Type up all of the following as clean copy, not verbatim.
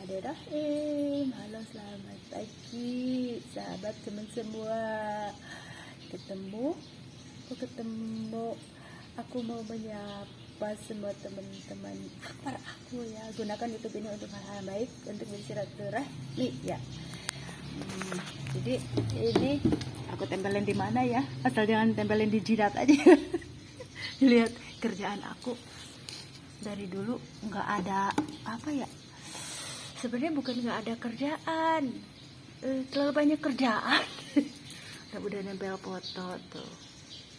Bismillahirrahmanirrahim. Halo, selamat pagi sahabat teman semua. Aku mau menyapa semua teman-teman para aku ya. Gunakan YouTube ini untuk hal-hal baik, untuk bersilaturahmi ya. Jadi ini aku tempelin di mana ya? Asal jangan tempelin di jidat aja. Lihat kerjaan aku dari dulu nggak ada apa ya? Sebenarnya bukan nggak ada kerjaan, terlalu banyak kerjaan. Udah nempel foto tuh,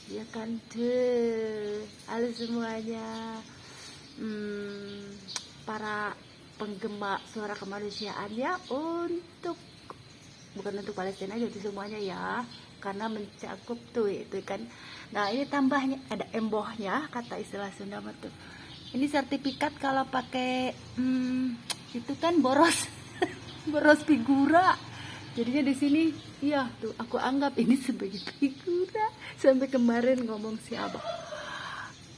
ya kan tuh. Halo semuanya, para penggemar suara kemanusiaan ya, bukan untuk Palestina aja, untuk semuanya ya, karena mencakup tuh itu kan. Nah ini tambahnya ada embohnya, kata istilah Sunda tuh. Ini sertifikat kalau pakai itu kan boros boros figura. Jadinya di sini iya tuh aku anggap ini sebagai figura. Sampai kemarin ngomong si Abah,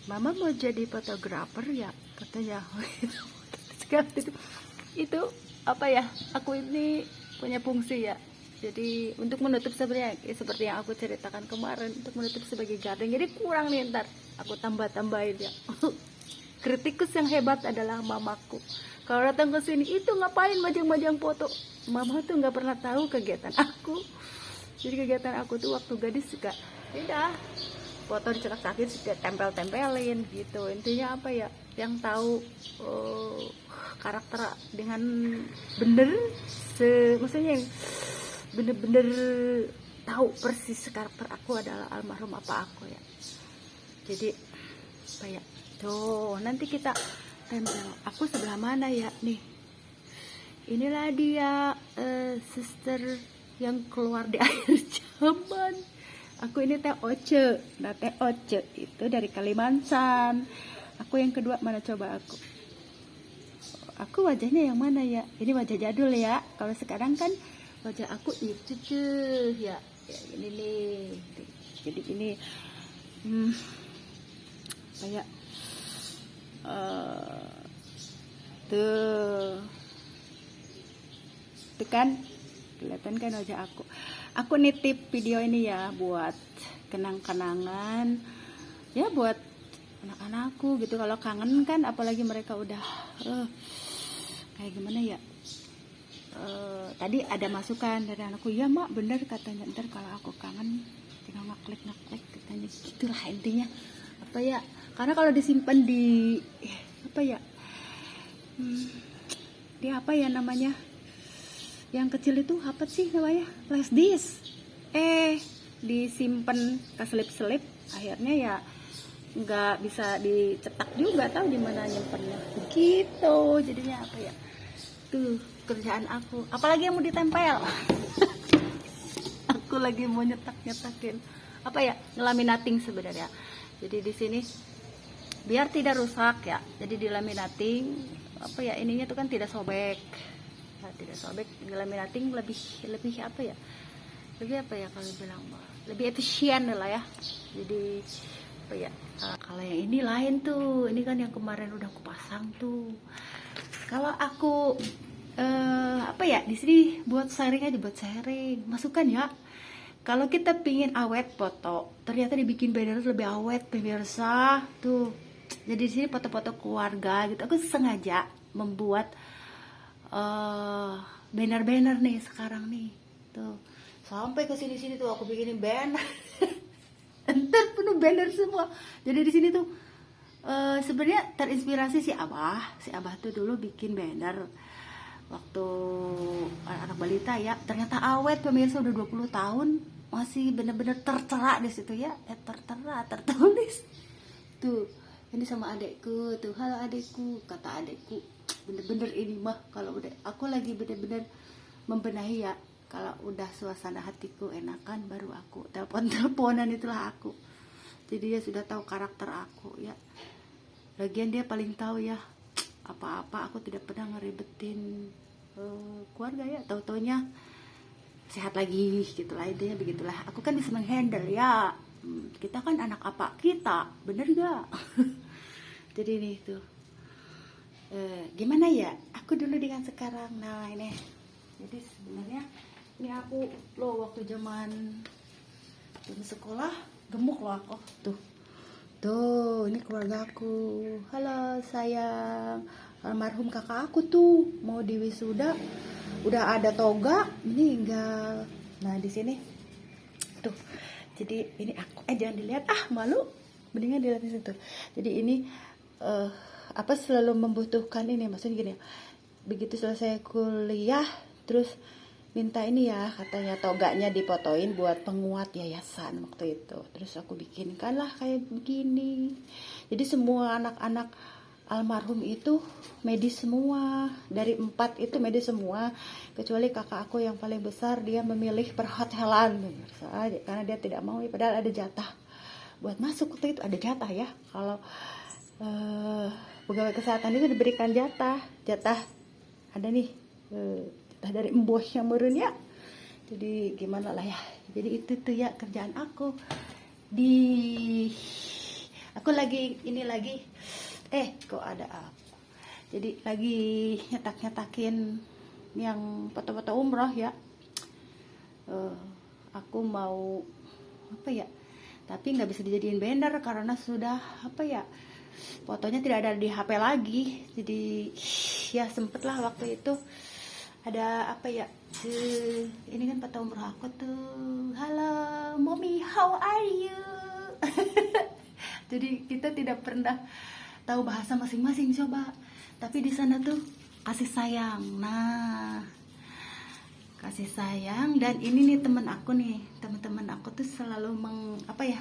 Mama mau jadi fotografer ya katanya. itu apa ya, aku ini punya fungsi ya. Jadi untuk menutup sebenarnya seperti yang aku ceritakan kemarin, untuk menutup sebagai garden. Jadi kurang nih, ntar aku tambahin ya. Kritikus yang hebat adalah mamaku. Kalau datang ke sini itu ngapain majang-majang foto? Mama tuh nggak pernah tahu kegiatan aku. Jadi kegiatan aku tuh waktu gadis juga beda. Foto dicetak kaki suka tempel-tempelin gitu. Intinya apa ya? Yang tahu karakter dengan bener, maksudnya yang bener-bener tahu persis karakter aku adalah almarhum apa aku ya. Jadi apa ya? Tuh nanti kita tempel. Aku sebelah mana ya nih? Inilah dia sister yang keluar di akhir zaman. Aku ini Teh Oce. Nah Teh Oce itu dari Kalimantan. Aku yang kedua, mana coba aku? Aku wajahnya yang mana ya? Ini wajah jadul ya. Kalau sekarang kan wajah aku itu tuh ya, ini nih. Jadi ini kayak tuh kan kelihatan kan wajah aku nitip video ini ya buat kenang-kenangan ya, buat anak-anakku gitu. Kalau kangen kan, apalagi mereka udah kayak gimana ya, tadi ada masukan dari anakku, ya mak bener katanya, ntar kalau aku kangen tinggal ngeklik katanya, gitulah intinya apa ya. Karena kalau disimpan di apa ya, di apa ya namanya, yang kecil itu apa sih namanya, flash disk, disimpan ke selip-selip, akhirnya ya nggak bisa dicetak juga, tahu di mana nyimpennya gitu. Jadinya apa ya, tuh kerjaan aku, apalagi yang mau ditempel. Aku lagi mau nyetakin apa ya, ngelaminating sebenarnya. Jadi di sini biar tidak rusak ya, jadi dilaminating apa ya, ininya tuh kan tidak sobek. Nah, tidak sobek, dilaminating lebih apa ya, kalau bilang lebih efisien lah ya. Jadi apa ya, kalau yang ini lain tuh, ini kan yang kemarin udah aku pasang tuh. Kalau aku apa ya, di sini buat sharing aja, buat sharing masukan ya. Kalau kita pingin awet foto, ternyata dibikin banner lebih awet pemirsa tuh. Jadi di sini foto-foto keluarga gitu. Aku sengaja membuat banner-banner nih sekarang nih. Tuh. Sampai ke sini-sini tuh aku bikinin banner. Entar penuh banner semua. Jadi di sini tuh sebenarnya terinspirasi si Abah tuh dulu bikin banner waktu anak balita ya. Ternyata awet pemirsa, udah 20 tahun masih bener-bener tertera di situ ya. Tertulis. Tuh. Ini sama adekku tuh, halo adekku, kata adekku, bener-bener ini mah kalau udah aku lagi bener-bener membenahi ya, kalau udah suasana hatiku enakan baru aku teleponan, itulah aku. Jadi dia sudah tahu karakter aku ya, lagian dia paling tahu ya, apa-apa aku tidak pernah ngeribetin keluarga ya, tau-taunya sehat lagi gitulah, intinya begitulah. Aku kan bisa menghandle ya, kita kan anak apa kita, bener gak? Jadi nih tuh gimana ya, aku dulu dengan sekarang. Nah ini, jadi sebenarnya ini aku loh waktu zaman sekolah gemuk loh aku tuh ini keluarga aku. Halo sayang, almarhum kakak aku tuh mau di wisuda udah ada toga meninggal. Nah di sini tuh, jadi ini aku jangan dilihat malu, mendingan dilihat di situ. Jadi ini apa selalu membutuhkan ini, maksudnya gini, begitu selesai kuliah terus minta ini ya, katanya toganya dipotoin buat penguat yayasan waktu itu. Terus aku bikinkan lah kayak begini. Jadi semua anak-anak almarhum itu medis semua, dari 4 itu medis semua, kecuali kakak aku yang paling besar, dia memilih perhotelan karena dia tidak mau, padahal ada jatah buat masuk waktu itu, ada jatah ya. Kalau pegawai kesehatan itu diberikan jatah ada nih, jatah dari embosnya meren ya. Jadi gimana lah ya, jadi itu tuh ya kerjaan aku lagi ini lagi kok ada apa, jadi lagi nyetak-nyetakin yang foto-foto umroh ya. Aku mau apa ya, tapi nggak bisa dijadiin banner karena sudah apa ya, fotonya tidak ada di HP lagi. Jadi ya sempet lah waktu itu ada apa ya, ini kan foto umroh aku tuh, halo mommy how are you. Jadi kita tidak pernah tahu bahasa masing-masing coba, tapi di sana tuh kasih sayang. Nah kasih sayang, dan ini nih teman-teman aku tuh selalu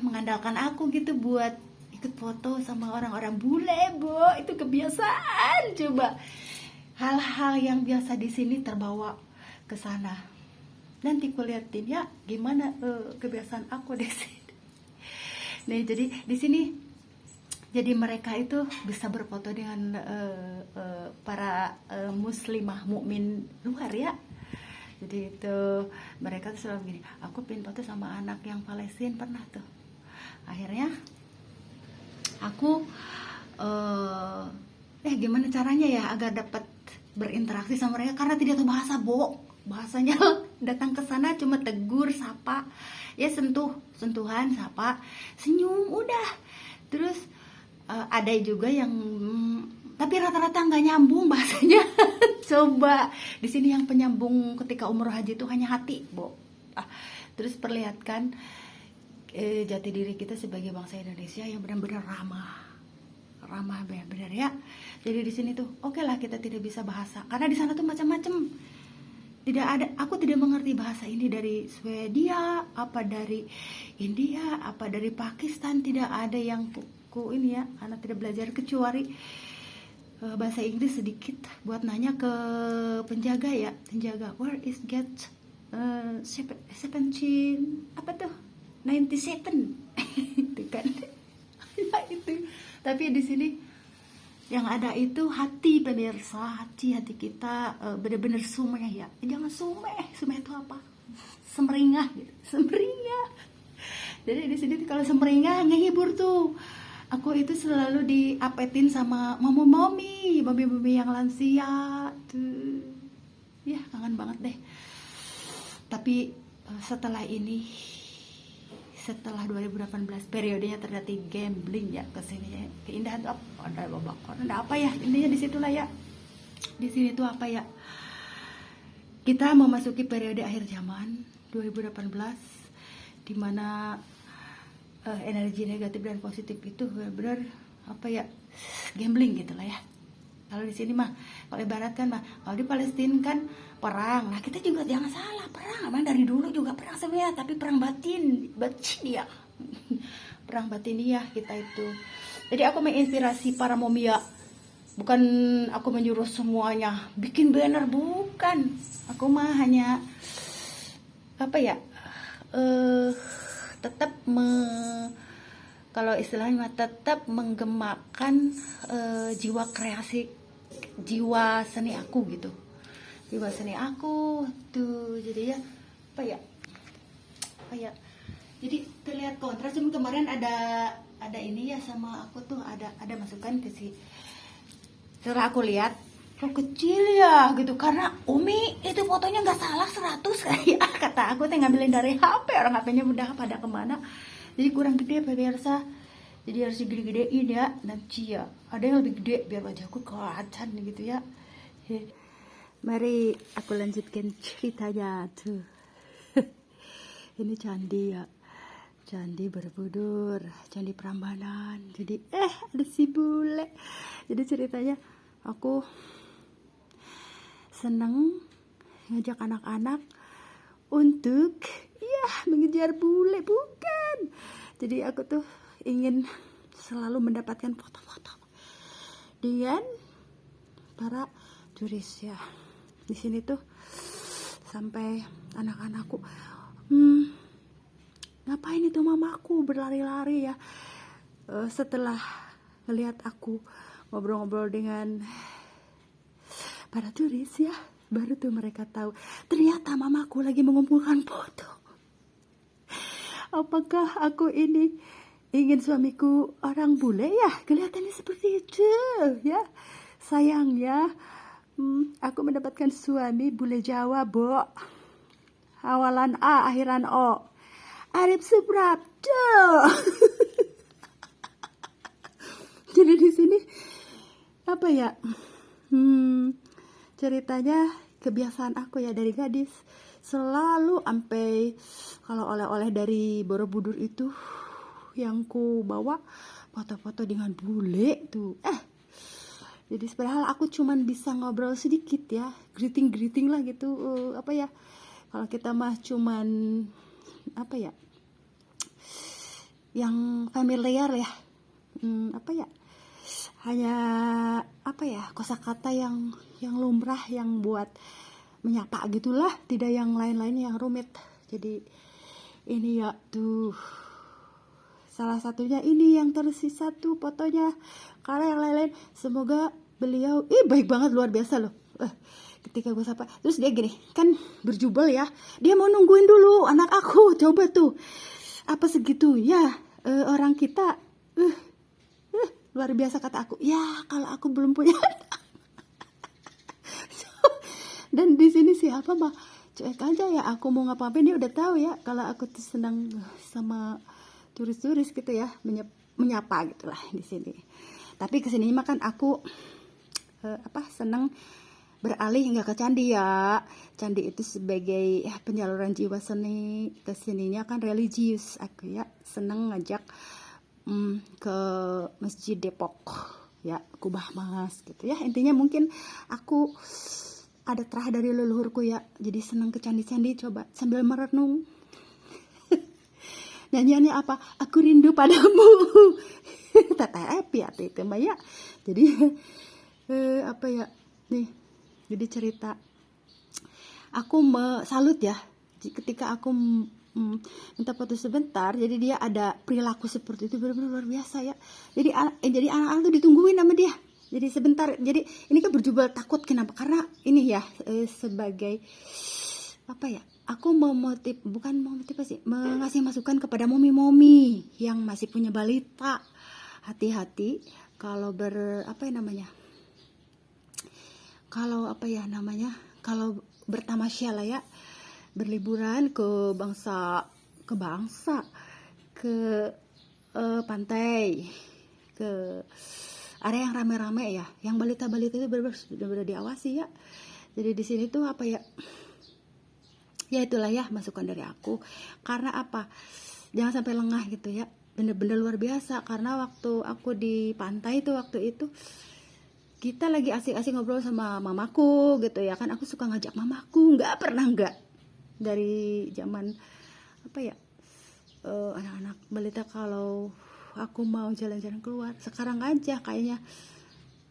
mengandalkan aku gitu buat ikut foto sama orang-orang bule, itu kebiasaan. Coba hal-hal yang biasa di sini terbawa ke sana. Nanti kuliatin ya gimana kebiasaan aku di sini. Nih jadi di sini, jadi mereka itu bisa berfoto dengan para muslimah mukmin luar ya. Jadi itu mereka tuh selalu gini, aku pengen foto sama anak yang Palestina, pernah tuh. Akhirnya aku gimana caranya ya agar dapat berinteraksi sama mereka, karena tidak tahu bahasa, bahasanya datang ke sana cuma tegur, sapa, ya sentuhan, sapa, senyum, udah. Terus ada juga yang tapi rata-rata nggak nyambung bahasanya. Coba di sini yang penyambung ketika umroh haji itu hanya hati, terus perlihatkan jati diri kita sebagai bangsa Indonesia yang benar-benar ramah benar-benar ya. Jadi di sini tuh oke lah kita tidak bisa bahasa, karena di sana tuh macam-macam. Aku tidak mengerti bahasa ini dari Swedia, apa dari India, apa dari Pakistan, tidak ada yang ini ya, anak tidak belajar kecuali bahasa Inggris sedikit buat nanya ke penjaga, where is gate 17 apa tuh 97 itu kan. Ya itu, tapi di sini yang ada itu hati pemirsa, hati kita benar-benar sumeh ya. Jangan sumeh itu apa, semeringah gitu. Semeringah. Jadi di sini kalau semeringah ngehibur tuh, aku itu selalu diapetin sama momi yang lansia tuh. Ya kangen banget deh. Tapi setelah 2018 periodenya terjadi gambling ya kesini ya, keindahan tuh ada babakon, ada apa ya, intinya di situlah ya. Di sini tuh apa ya, kita memasuki periode akhir zaman 2018, dimana energi negatif dan positif itu benar-benar apa ya, gambling gitu lah ya. Kalau di sini mah, kalau ibaratkan mah, kalau di Palestina kan perang. Nah kita juga jangan salah, perang emang dari dulu juga perang sebenarnya, tapi perang batin ya. Perang batin ya kita itu. Jadi aku menginspirasi para momia, bukan aku menyuruh semuanya bikin banner, bukan. Aku mah hanya apa ya, tetap kalau istilahnya tetap menggemakan jiwa kreasi, jiwa seni aku gitu, jiwa seni aku tuh. Jadi ya apa ya, jadi terlihat kontras. Kemarin ada ini ya sama aku tuh, ada masukan ke si, setelah aku lihat kok kecil ya gitu, karena Umi itu fotonya nggak salah 100 kayak kata aku teh ngambilin dari HP, orang HP-nya udah pada kemana, jadi kurang gede pemirsa, jadi harus digede-gedein ya nanti ya, ada yang lebih gede biar wajahku kelihatan gitu ya. Mari aku lanjutkan ceritanya tuh. Ini candi ya, Candi Borobudur, Candi Prambanan. Jadi ada si bule. Jadi ceritanya aku seneng ngajak anak-anak untuk ya mengejar bule, bukan. Jadi aku tuh ingin selalu mendapatkan foto-foto dengan para turis ya. Di sini tuh sampai anak-anakku ngapain itu mamaku berlari-lari ya. Setelah melihat aku ngobrol-ngobrol dengan para turis ya, baru tuh mereka tahu ternyata mamaku lagi mengumpulkan foto. Apakah aku ini ingin suamiku orang bule ya? Kelihatannya seperti itu ya. Sayang ya, aku mendapatkan suami bule Jawa, Bo. Awalan A, akhiran O. Arif Suprapto. Jadi di sini apa ya? Ceritanya kebiasaan aku ya dari gadis selalu sampai kalau oleh-oleh dari Borobudur itu yang ku bawa foto-foto dengan bule tuh. Jadi padahal aku cuman bisa ngobrol sedikit ya, greeting lah gitu. Apa ya? Kalau kita mah cuman apa ya? Yang familiar ya. Apa ya? Hanya apa ya? Kosakata yang lumrah yang buat menyapa gitulah, tidak yang lain-lain yang rumit. Jadi ini ya tuh. Salah satunya ini yang tersisa tuh fotonya. Karena yang lain-lain semoga beliau baik banget, luar biasa loh. Ketika gue sapa, terus dia gini, kan berjubel ya. Dia mau nungguin dulu anak aku. Coba tuh. Apa segitunya orang kita luar biasa kata aku. Ya, kalau aku belum punya anak. Dan di sini siapa mah cuek aja ya, aku mau ngapa-ngapain dia udah tahu ya kalau aku tuh senang sama turis-turis gitu ya, menyapa gitulah di sini. Tapi kesini mah kan aku senang beralih nggak ke candi ya. Candi itu sebagai penyaluran jiwa seni, kesininya kan religius. Aku ya senang ngajak ke Masjid Depok ya, Kubah Mas gitu ya. Intinya mungkin aku ada terah dari leluhurku ya, jadi senang ke candi-candi coba sambil merenung. Nyanyiannya apa? Aku rindu padamu. TTF ya itu mbak ya. Jadi apa ya nih, jadi cerita aku salut ya ketika aku minta foto sebentar, jadi dia ada perilaku seperti itu, benar-benar luar biasa ya. Jadi anak-anak tuh ditungguin sama dia, jadi sebentar. Jadi ini kan berjubel takut, kenapa? Karena ini ya sebagai apa ya, aku bukan memotivasi, mengasih masukan kepada momi-momi yang masih punya balita. Hati-hati kalau kalau bertamasya lah ya, berliburan ke pantai, ke area yang rame-rame ya, yang balita-balita itu benar-benar diawasi ya. Jadi di sini tuh apa ya, ya itulah ya masukan dari aku. Karena apa, jangan sampai lengah gitu ya, bener-bener luar biasa. Karena waktu aku di pantai itu, waktu itu kita lagi asik-asik ngobrol sama mamaku gitu ya kan. Aku suka ngajak mamaku, nggak pernah dari zaman apa ya, anak-anak balita kalau aku mau jalan-jalan keluar. Sekarang aja kayaknya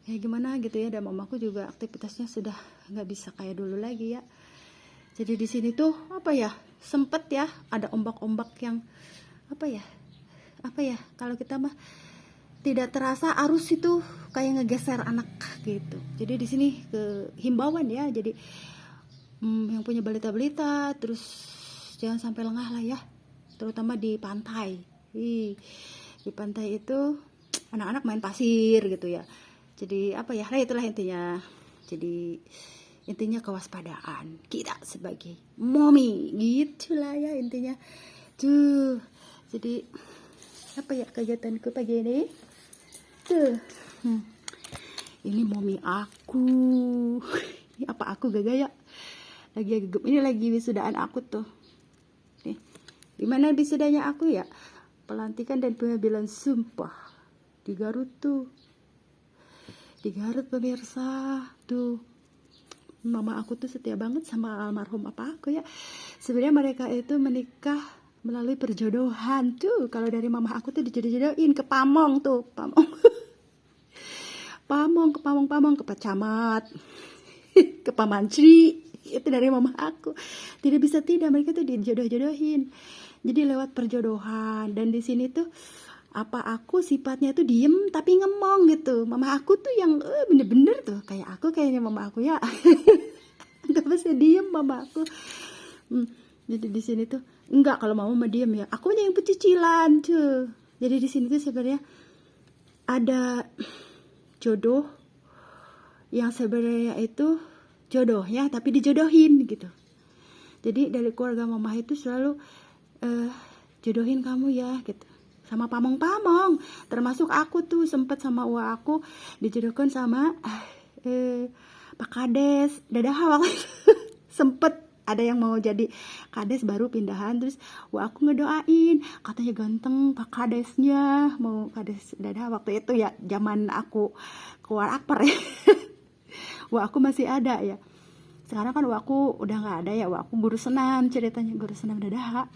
ya gimana gitu ya, dan mamaku juga aktivitasnya sudah nggak bisa kayak dulu lagi ya. Jadi di sini tuh apa ya, sempet ya ada ombak-ombak yang apa ya kalau kita mah tidak terasa arus itu kayak ngegeser anak gitu. Jadi di sini ke himbauan ya, jadi yang punya balita-balita terus jangan sampai lengah lah ya, terutama di pantai. Di pantai itu anak-anak main pasir gitu ya. Jadi apa ya, itulah intinya. Jadi intinya kewaspadaan kita sebagai mommy gitulah ya intinya tuh. Jadi apa ya kegiatanku pagi ini tuh, ini mommy aku. Ini apa aku gagal ya, lagi gugup. Ini lagi wisudaan aku tuh nih. Dimana wisudanya aku ya, pelantikan dan pengambilan sumpah di Garut tuh, di Garut pemirsa tuh. Mama aku tuh setia banget sama almarhum papa aku ya. Sebenarnya mereka itu menikah melalui perjodohan tuh. Kalau dari mama aku tuh dijodoh-jodohin ke Pamong tuh, Pamong. Pamong ke Pak Camat, ke Pak Mantri. Itu dari mama aku. Tidak bisa tidak, mereka tuh dijodoh-jodohin. Jadi lewat perjodohan. Dan di sini tuh apa aku sifatnya tuh diem tapi ngemong gitu. Mama aku tuh yang bener-bener tuh kayak aku, kayaknya mama aku ya. Gak bisa diem mama aku. Jadi di sini tuh enggak, kalau mama mah diem ya. Aku yang pecicilan tuh. Jadi di sini tuh sebenarnya ada jodoh yang sebenarnya itu jodohnya tapi dijodohin gitu. Jadi dari keluarga mama itu selalu jodohin kamu ya gitu sama pamong-pamong, termasuk aku tuh sempet sama uwa aku dijodohkan sama Pak Kades dadaha waktu itu. Sempet ada yang mau jadi kades baru pindahan, terus wah aku ngedoain katanya ganteng Pak Kadesnya, mau kades dadaha waktu itu ya, zaman aku keluar akper ya. Wah aku masih ada ya, sekarang kan wah aku udah nggak ada ya. Wah aku guru senam, ceritanya guru senam dadaha.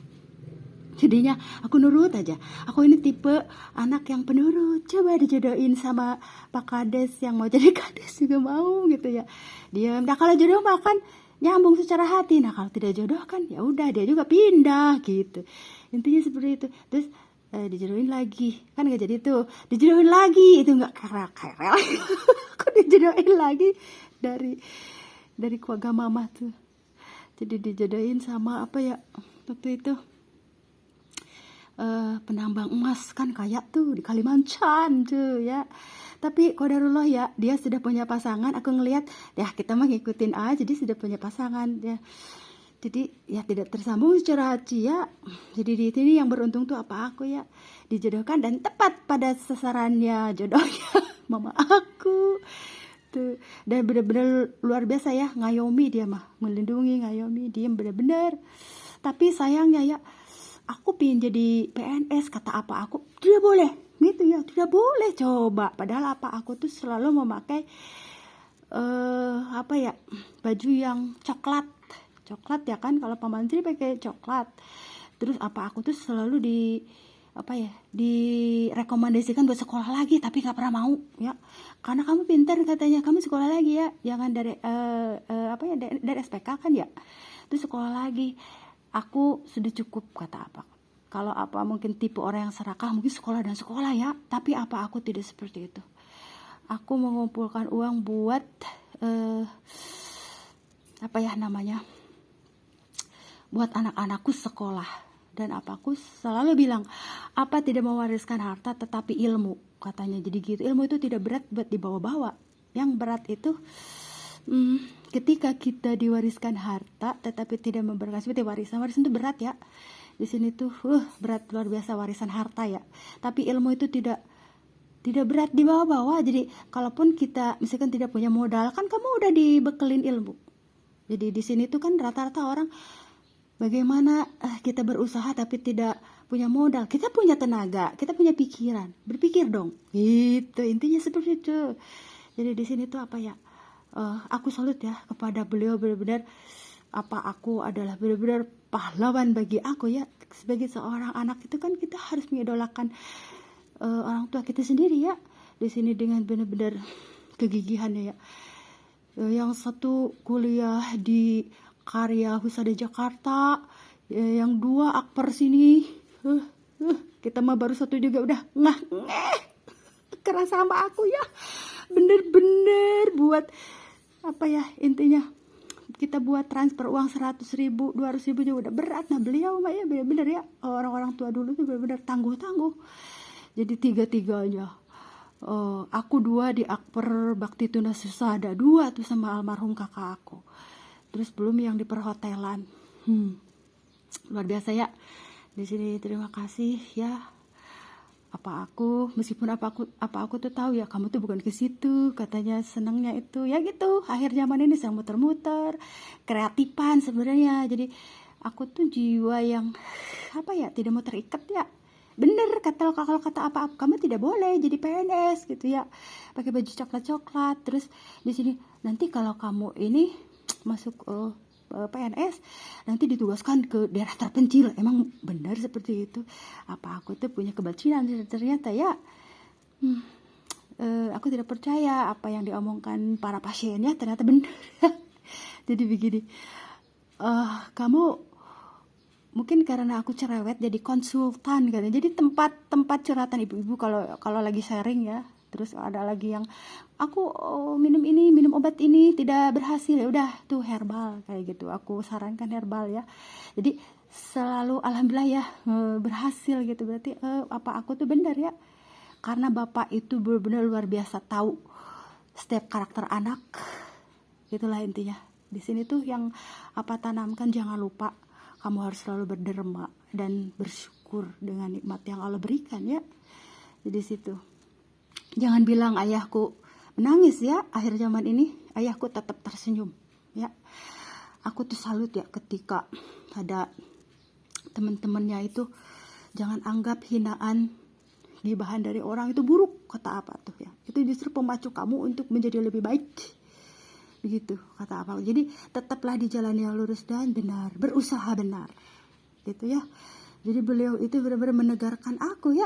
Jadinya aku nurut aja. Aku ini tipe anak yang penurut. Coba dijodohin sama Pak Kades yang mau jadi kades juga mau gitu ya. Dia, nah kalau jodoh makan nyambung secara hati. Nah kalau tidak jodoh kan ya udah dia juga pindah gitu. Intinya seperti itu. Terus dijodohin lagi kan nggak jadi tuh. Dijodohin lagi itu nggak kerel. Aku dijodohin lagi dari keluarga mama tuh. Jadi dijodohin sama apa ya waktu itu. Penambang emas kan kayak tuh di Kalimantan tuh ya. Tapi qadarullah ya, dia sudah punya pasangan. Aku ngelihat ya kita mah ngikutin aja, jadi sudah punya pasangan ya. Jadi ya tidak tersambung secara hati ya. Jadi di sini yang beruntung tuh apa aku ya, dijodohkan dan tepat pada sasarannya jodohnya mama aku tuh. Dan benar-benar luar biasa ya, ngayomi dia mah, melindungi, ngayomi, diem benar-benar. Tapi sayangnya ya, aku pingin jadi PNS, kata apa aku tidak boleh gitu ya, tidak boleh coba. Padahal apa aku tuh selalu memakai apa ya, baju yang coklat ya kan, kalau Pak Mantri pakai coklat. Terus apa aku tuh selalu direkomendasikan buat sekolah lagi, tapi nggak pernah mau ya, karena kamu pintar katanya, kamu sekolah lagi ya, jangan dari dari SPK kan ya, terus sekolah lagi. Aku sudah cukup kata apa. Kalau apa mungkin tipe orang yang serakah, mungkin sekolah dan sekolah ya. Tapi apa aku tidak seperti itu. Aku mengumpulkan uang buat buat anak-anakku sekolah. Dan apa aku selalu bilang, apa tidak mewariskan harta tetapi ilmu katanya. Jadi gitu, ilmu itu tidak berat buat dibawa-bawa. Yang berat itu ketika kita diwariskan harta tetapi tidak memberikan, seperti warisan itu berat ya. Di sini tuh berat luar biasa warisan harta ya. Tapi ilmu itu tidak berat dibawa-bawa. Jadi kalaupun kita misalkan tidak punya modal, kan kamu udah dibekelin ilmu. Jadi di sini tuh kan rata-rata orang bagaimana kita berusaha tapi tidak punya modal. Kita punya tenaga, kita punya pikiran, berpikir dong. Gitu intinya seperti itu. Jadi di sini tuh apa ya? Aku salut ya kepada beliau, benar-benar apa aku adalah benar-benar pahlawan bagi aku ya. Sebagai seorang anak itu kan kita harus mengidolakan orang tua kita sendiri ya. Di sini dengan benar-benar kegigihannya ya. Yang satu kuliah di Karya Husada Jakarta, yang dua Akper sini. Kita mah baru satu juga udah keras sama aku ya. Bener-bener buat apa ya, intinya kita buat transfer uang 100.000, 200.000 juga udah berat. Nah beliau mah ya bener-bener ya, orang-orang tua dulu tuh bener-bener tangguh-tangguh. Jadi tiga-tiganya Aku 2 di Akper Bakti Tuna Susada, 2 tuh sama almarhum kakak aku. Terus belum yang di perhotelan. Luar biasa ya. Di sini terima kasih ya. Meskipun apa aku tuh tahu ya kamu tuh bukan ke situ, katanya senangnya itu ya gitu. Akhir zaman ini sedang muter-muter, kreatifan sebenarnya. Jadi aku tuh jiwa yang tidak mau terikat ya. Bener kalau kata apa kamu tidak boleh jadi PNS gitu ya, pakai baju coklat. Terus di sini nanti kalau kamu ini masuk PNS nanti ditugaskan ke daerah terpencil. Emang benar seperti itu? Apa aku tuh punya kebacinan ternyata ya? Aku tidak percaya apa yang diomongkan para pasiennya, ternyata benar. Jadi begini, kamu mungkin karena aku cerewet jadi konsultan kan. Jadi tempat curhatan ibu-ibu kalau lagi sharing ya. Terus ada lagi yang aku minum obat ini tidak berhasil, ya udah tuh herbal kayak gitu. Aku sarankan herbal ya. Jadi selalu alhamdulillah ya berhasil gitu. Berarti apa aku tuh benar ya. Karena bapak itu benar-benar luar biasa tahu setiap karakter anak. Itulah intinya. Di sini tuh yang apa tanamkan, jangan lupa kamu harus selalu berderma dan bersyukur dengan nikmat yang Allah berikan ya. Jadi situ. Jangan bilang ayahku menangis ya akhir zaman ini. Ayahku tetap tersenyum ya. Aku tuh salut ya ketika ada teman-temannya itu, jangan anggap hinaan gibahan dari orang itu buruk, kata apa tuh ya. Itu justru pemacu kamu untuk menjadi lebih baik. Begitu kata apa. Jadi tetaplah di jalan yang lurus dan benar, berusaha benar. Gitu ya. Jadi beliau itu benar-benar menegarkan aku ya.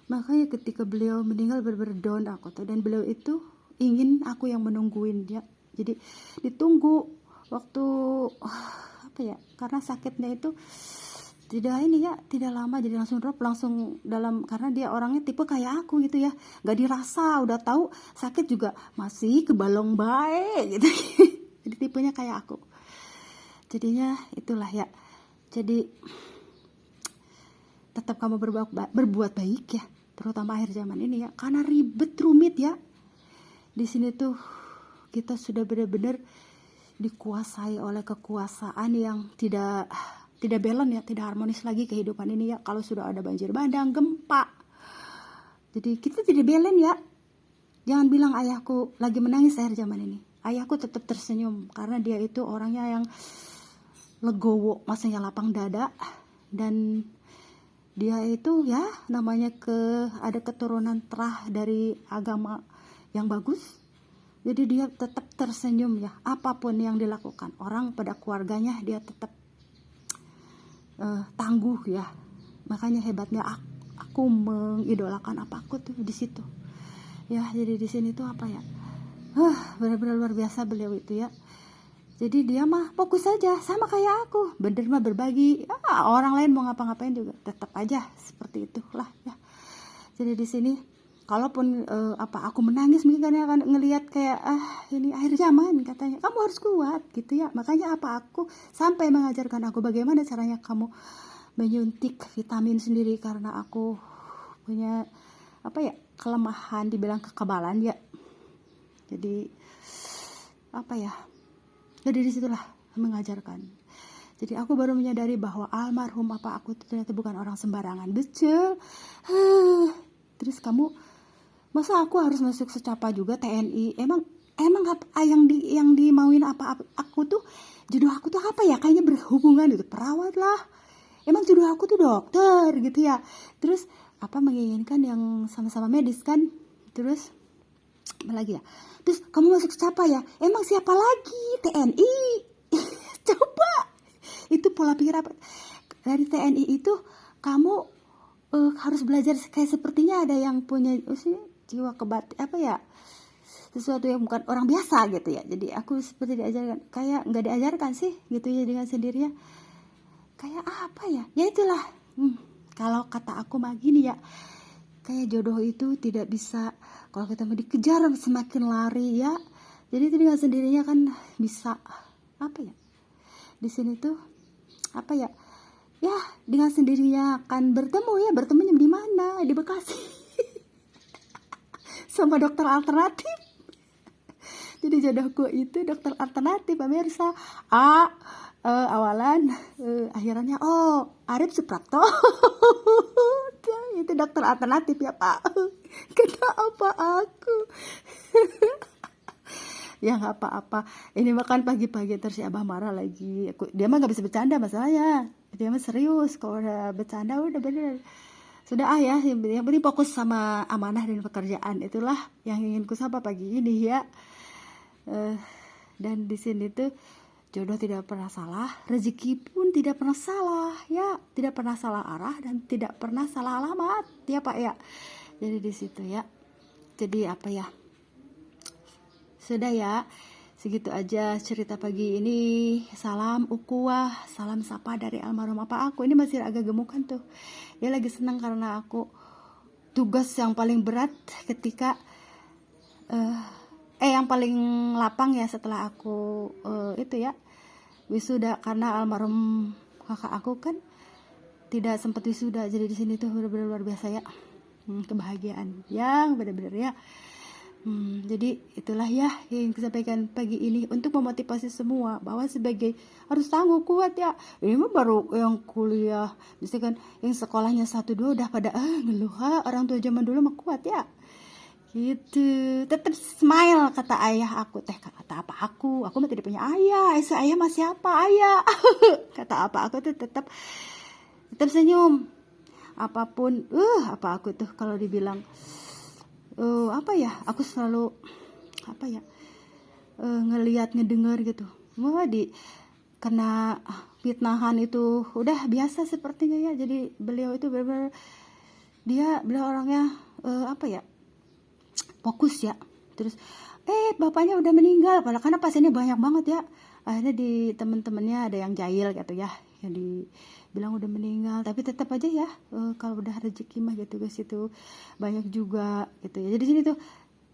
Makanya ketika beliau meninggal benar-benar down aku tuh, dan beliau itu ingin aku yang menungguin dia. Jadi ditunggu waktu karena sakitnya itu tidak lama, jadi langsung drop langsung dalam, karena dia orangnya tipe kayak aku gitu ya, nggak dirasa, udah tahu sakit juga masih kebalong baik gitu. Jadi tipenya kayak aku, jadinya itulah ya. Jadi tetap kamu berbuat baik ya, terutama akhir zaman ini ya, karena ribet rumit ya. Di sini tuh kita sudah benar-benar dikuasai oleh kekuasaan yang tidak balance ya, tidak harmonis lagi kehidupan ini ya. Kalau sudah ada banjir bandang, gempa, jadi kita tidak balance ya. Jangan bilang ayahku lagi menangis akhir zaman ini. Ayahku tetap tersenyum karena dia itu orangnya yang legowo, maksudnya lapang dada, dan dia itu ya namanya ada keturunan terah dari agama yang bagus. Jadi dia tetap tersenyum ya, apapun yang dilakukan orang pada keluarganya dia tetap tangguh ya. Makanya hebatnya aku mengidolakan aku tuh di situ ya. Jadi di sini tuh benar-benar luar biasa beliau itu ya. Jadi dia mah fokus saja sama kayak aku, berderma berbagi. Orang lain mau ngapa-ngapain juga tetap aja seperti itulah ya. Jadi di sini kalaupun aku menangis mungkin karena akan ngelihat kayak ini akhir zaman katanya, kamu harus kuat gitu ya. Makanya aku sampai mengajarkan aku bagaimana caranya kamu menyuntik vitamin sendiri, karena aku punya kelemahan dibilang kekebalan ya. Jadi jadi disitulah mengajarkan. Jadi aku baru menyadari bahwa almarhum aku itu ternyata bukan orang sembarangan. Betul. Terus kamu, masa aku harus masuk secapa juga TNI? Emang apa yang dimauin aku tuh, jodoh aku tuh apa ya? Kayaknya berhubungan gitu, perawat lah. Emang jodoh aku tuh dokter gitu ya. Terus menginginkan yang sama-sama medis kan? Terus apa lagi ya? Terus kamu masuk secapa ya? Emang siapa lagi? TNI. Coba. Itu pola pikir apa? Dari TNI itu kamu harus belajar kayak sepertinya ada yang punya jiwa sesuatu yang bukan orang biasa gitu ya. Jadi aku seperti diajarkan, kayak nggak diajarkan sih gitu ya, dengan sendirinya kayak ya itulah. Kalau kata aku mah gini ya, kayak jodoh itu tidak bisa kalau kita mau dikejar semakin lari ya. Jadi itu dengan sendirinya kan bisa di sini tuh ya dengan sendirinya akan bertemunya di mana, di Bekasi. sama dokter alternatif. Jadi jodohku itu dokter alternatif pemirsa. Awalan akhirannya Arif Suprapto. Itu dokter alternatif ya Pak. Kata apa aku. Ya nggak apa-apa. Ini makan pagi-pagi terus si Abah marah lagi. Dia mah nggak bisa bercanda masalahnya. Dia mah serius. Kalau udah bercanda udah bener. Sudah ya. Yang penting fokus sama amanah dan pekerjaan. Itulah yang ingin ku sapa pagi ini ya. Dan di sini tuh jodoh tidak pernah salah, rezeki pun tidak pernah salah ya, tidak pernah salah arah dan tidak pernah salah alamat ya Pak ya. Jadi di situ ya. Jadi apa ya? Sudah ya, segitu aja cerita pagi ini. Salam ukuah, salam sapa dari almarhum apa aku. Ini masih agak gemukan tuh. Dia lagi senang karena aku tugas yang paling berat ketika yang paling lapang ya setelah aku itu ya wisuda, karena almarhum kakak aku kan tidak sempat wisuda. Jadi di sini tuh benar-benar luar biasa ya, kebahagiaan yang benar-benar ya. Jadi itulah ya yang saya sampaikan pagi ini untuk memotivasi semua bahwa sebagai harus tangguh kuat ya. Ini mah baru yang kuliah, misalkan yang sekolahnya 1-2 udah pada ngeluh. Orang tua zaman dulu mah kuat ya. Gitu, tetap smile kata ayah aku. Kata apa aku mah tidak punya ayah. Ayah mah siapa ayah? Kata apa aku tuh tetap senyum. Apapun apa aku tuh kalau dibilang apa ya, aku selalu apa ya, ngelihat ngedengar gitu. Wah, kena fitnahan itu udah biasa sepertinya ya. Jadi beliau itu benar-benar beliau orangnya apa ya, fokus ya. Terus bapaknya udah meninggal, padahal karena pasiennya banyak banget ya. Akhirnya di temen-temennya ada yang jahil gitu ya, yang dibilang udah meninggal, tapi tetap aja ya kalau udah rezeki mah gitu guys, itu banyak juga gitu ya. Jadi sini tuh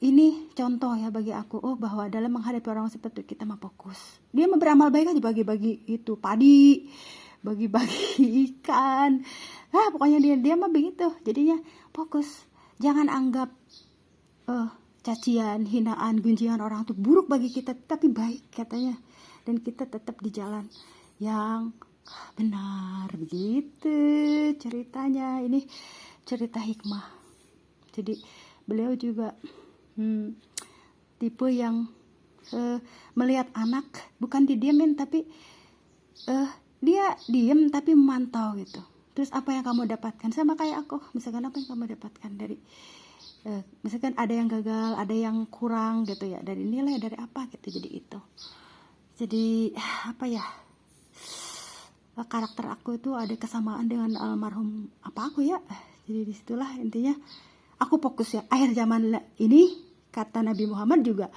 ini contoh ya bagi aku, bahwa dalam menghadapi orang seperti itu kita mah fokus. Dia mah beramal baik aja, bagi-bagi itu padi, bagi-bagi ikan, pokoknya dia mah begitu. Jadinya fokus, jangan anggap cacian, hinaan, gunjingan orang itu buruk bagi kita, tapi baik katanya. Dan kita tetap di jalan yang benar. Begitu ceritanya. Ini cerita hikmah. Jadi beliau juga tipe yang melihat anak bukan didiamin, tapi dia diem tapi memantau gitu. Terus apa yang kamu dapatkan, sama kayak aku. Misalkan apa yang kamu dapatkan dari misalkan ada yang gagal, ada yang kurang gitu ya, dari nilai, dari apa gitu. Jadi itu, jadi apa ya, karakter aku itu ada kesamaan dengan almarhum apa aku ya. Jadi disitulah intinya aku fokus ya. Akhir zaman ini kata Nabi Muhammad juga,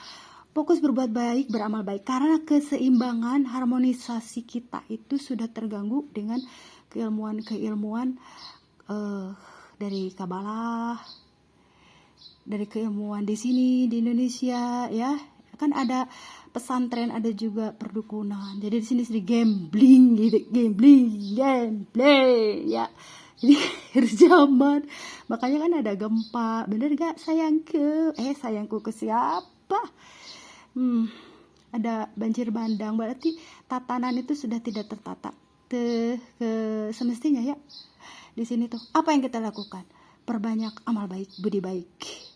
fokus berbuat baik, beramal baik, karena keseimbangan harmonisasi kita itu sudah terganggu dengan keilmuan dari Kabalah, dari keilmuan di sini di Indonesia ya. Kan ada pesantren, ada juga perdukunan. Jadi di sini sedih gambling gitu, gambling ya. Jadi akhir zaman, makanya kan ada gempa. Bener gak sayangku? Sayangku ke siapa? Ada banjir bandang, berarti tatanan itu sudah tidak tertata ke semestinya ya. Di sini tuh apa yang kita lakukan? Perbanyak amal baik, budi baik.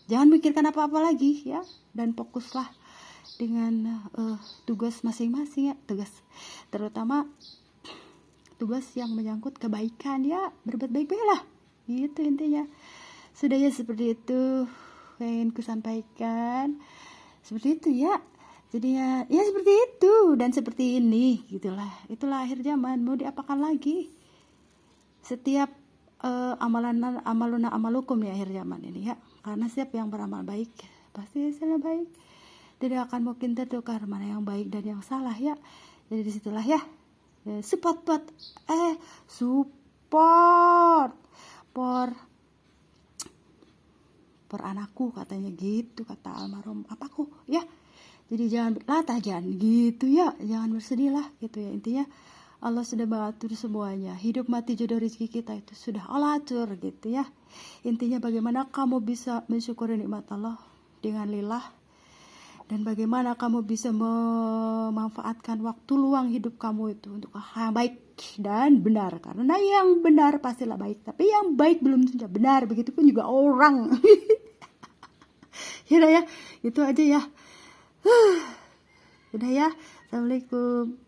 Jangan mikirkan apa-apa lagi ya, dan fokuslah dengan tugas masing-masing ya, tugas terutama tugas yang menyangkut kebaikan ya, berbuat baik-baik lah gitu intinya. Sudah ya, seperti itu yang ingin ku sampaikan, seperti itu ya. Jadinya ya seperti itu dan seperti ini gitulah. Itulah akhir zaman, mau diapakan lagi. Setiap amaluna amalukum di akhir zaman ini ya, karena setiap yang beramal baik pasti hasilnya baik, tidak akan mungkin tertukar mana yang baik dan yang salah ya. Jadi disitulah ya, support por anakku katanya gitu, kata almarhum apaku ya. Jadi jangan gitu ya, jangan bersedih lah gitu ya. Intinya Allah sudah mengatur semuanya. Hidup mati jodoh rezeki kita itu sudah Allah atur gitu ya. Intinya bagaimana kamu bisa mensyukuri nikmat Allah dengan lillah, dan bagaimana kamu bisa memanfaatkan waktu luang hidup kamu itu untuk hal yang baik dan benar. Karena yang benar pastilah baik, tapi yang baik belum tentu benar, begitupun juga orang. Ya udah ya, itu aja ya. Udah ya, assalamualaikum.